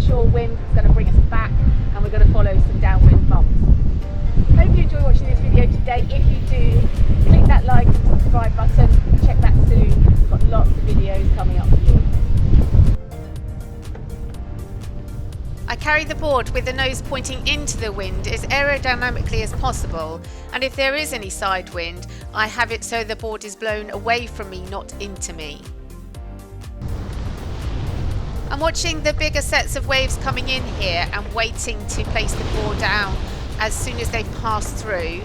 offshore wind that's going to bring us back, and we're going to follow some downwind bumps. Hope you enjoy watching this video today. If you do, click that like and subscribe button. Check back soon. We've got lots of videos coming up for you. I carry the board with the nose pointing into the wind as aerodynamically as possible, and if there is any side wind, I have it so the board is blown away from me, not into me. I'm watching the bigger sets of waves coming in here and waiting to place the board down as soon as they pass through.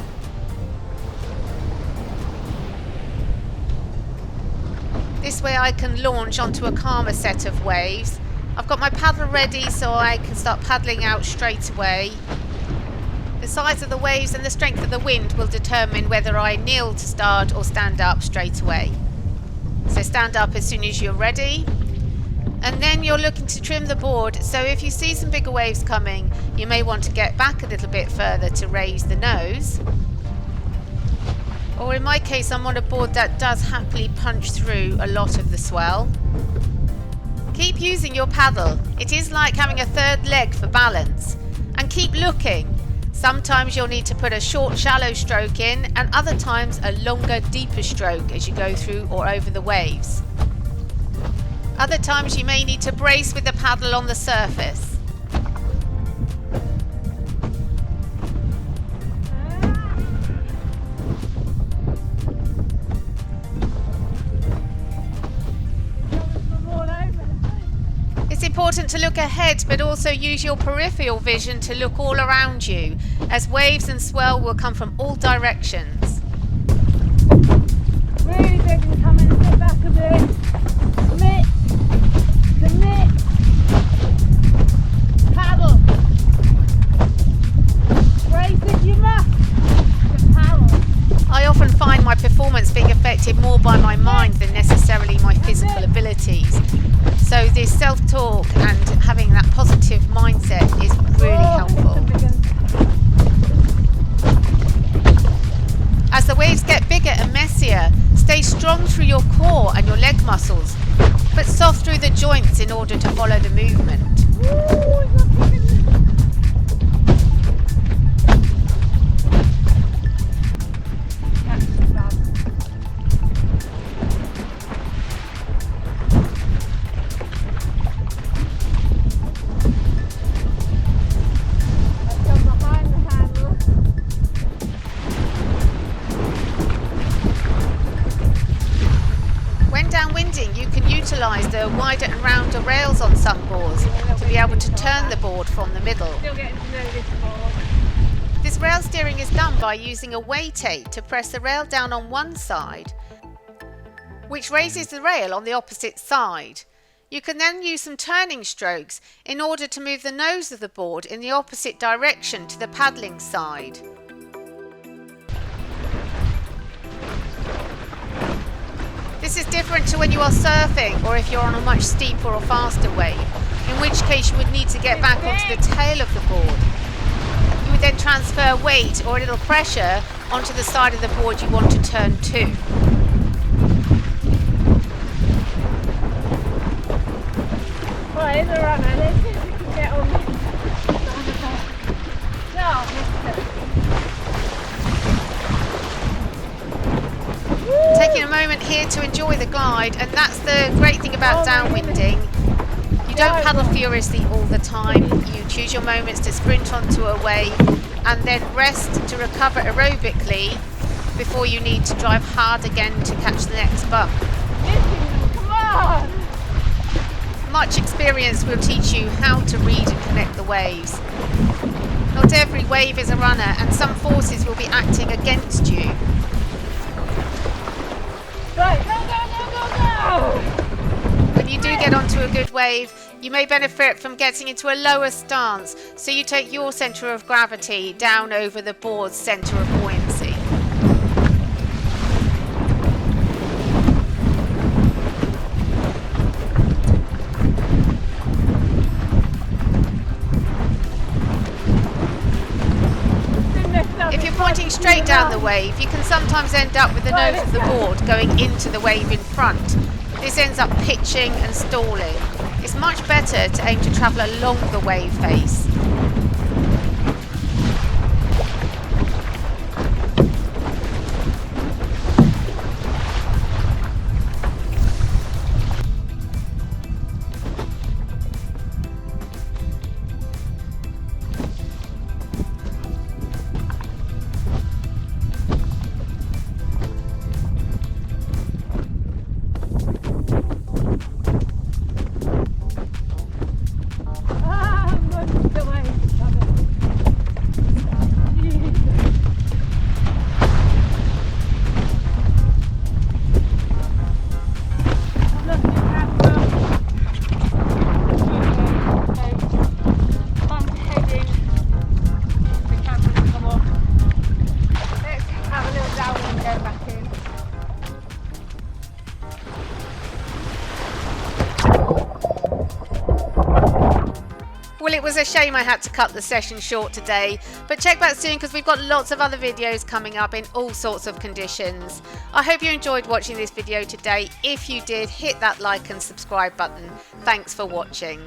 This way I can launch onto a calmer set of waves. I've got my paddle ready so I can start paddling out straight away. The size of the waves and the strength of the wind will determine whether I kneel to start or stand up straight away. So stand up as soon as you're ready. And then you're looking to trim the board, so if you see some bigger waves coming, you may want to get back a little bit further to raise the nose. Or in my case, I'm on a board that does happily punch through a lot of the swell. Keep using your paddle. It is like having a third leg for balance. And keep looking. Sometimes you'll need to put a short, shallow stroke in, and other times a longer, deeper stroke as you go through or over the waves. Other times you may need to brace with the paddle on the surface. It's important to look ahead, but also use your peripheral vision to look all around you, as waves and swell will come from all directions. Really big and come in and sit back a bit. Commit. Commit. Paddle. Brace if you must. Just paddle. I often find my performance being affected more by my mind than necessarily my physical abilities. So this self-talk and having that positive mindset is really helpful. As the waves get bigger and messier, stay strong through your core and your leg muscles, but soft through the joints in order to follow the movement. You can utilise the wider and rounder rails on some boards to be able to turn the board from the middle. Still getting to know this board. This rail steering is done by using a weight aid to press the rail down on one side, which raises the rail on the opposite side. You can then use some turning strokes in order to move the nose of the board in the opposite direction to the paddling side. This is different to when you are surfing or if you're on a much steeper or faster wave, in which case you would need to get back onto the tail of the board. You would then transfer weight or a little pressure onto the side of the board you want to turn to. Right, here's a runner. Let's see if we can get on this. No, Taking a moment here to enjoy the glide, and that's the great thing about downwinding. You don't paddle furiously all the time. You choose your moments to sprint onto a wave and then rest to recover aerobically before you need to drive hard again to catch the next bump. come on! Much experience will teach you how to read and connect the waves. Not every wave is a runner, and some forces will be acting against you. Right, go, go, go, go, go! When you do get onto a good wave, you may benefit from getting into a lower stance, so you take your centre of gravity down over the board's centre of buoyancy. If you're pointing straight down the wave, you can sometimes end up with the nose of the board going into the wave in front. This ends up pitching and stalling. It's much better to aim to travel along the wave face. Well, it was a shame I had to cut the session short today, but check back soon because we've got lots of other videos coming up in all sorts of conditions. I hope you enjoyed watching this video today. If you did, hit that like and subscribe button. Thanks for watching.